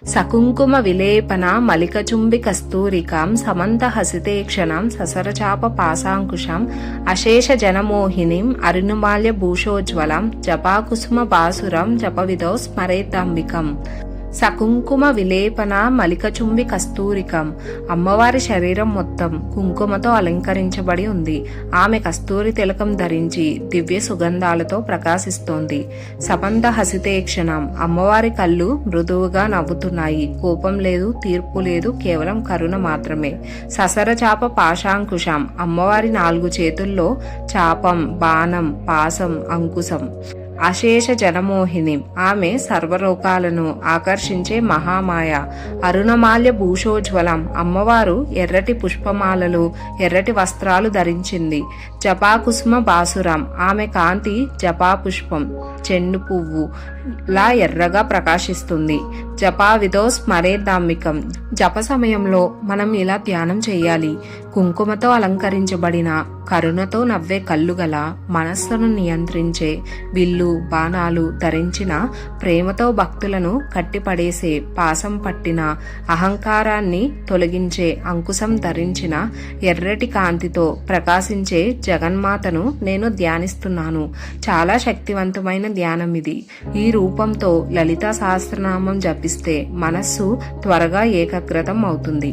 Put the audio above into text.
సకుంకుమ విలేపన మలికచుంబి కస్తూరికాం సమంత హసితేక్షణం ససరచాప పాశాంకుశం అశేష జనమోహినిం అరుణమాల్య భూషోజ్వలం జపాకుసుమ బాసురం జపవిదో స్మరేతాంబికం. సకుంకుమ విలేపన మలికచుంబి కస్తూరికం. అమ్మవారి శరీరం మొత్తం కుంకుమతో అలంకరించబడి ఉంది. ఆమె కస్తూరి తిలకం ధరించి దివ్య సుగంధాలతో ప్రకాశిస్తోంది. సమంత హసితేక్షణం. అమ్మవారి కళ్ళు మృదువుగా నవ్వుతున్నాయి. కోపం లేదు, తీర్పు లేదు, కేవలం కరుణ మాత్రమే. ససర చాప పాశాంకుశం. అమ్మవారి 4 చేతుల్లో చాపం, బాణం, పాసం, అంకుశం. అశేష జనమోహిని. ఆమె సర్వలోకాలను ఆకర్షించే మహామాయ. అరుణమాల్య భూషోజ్వలం. అమ్మవారు ఎర్రటి పుష్పమాలలు, ఎర్రటి వస్త్రాలు ధరించింది. జపాకుసుమ బాసురం. ఆమె కాంతి జపాపుష్పం, చెండు పువ్వు లా ఎర్రగా ప్రకాశిస్తుంది. జపావిదో స్మరేదాంబికం. జప సమయంలో మనం ఇలా ధ్యానం చేయాలి. కుంకుమతో అలంకరించబడిన, కరుణతో నవ్వే కళ్ళు గల, మనస్సును నియంత్రించే, విల్లు బాణాలు ధరించిన, ప్రేమతో భక్తులను కట్టిపడేసే, పాసం పట్టిన, అహంకారాన్ని తొలగించే అంకుశం ధరించిన, ఎర్రటి కాంతితో ప్రకాశించే జగన్మాతను నేను ధ్యానిస్తున్నాను. చాలా శక్తివంతమైన ధ్యానం ఇది. ఈ రూపంతో లలితా సహస్రనామం జపిస్తే మనస్సు త్వరగా ఏకాగ్రతం అవుతుంది.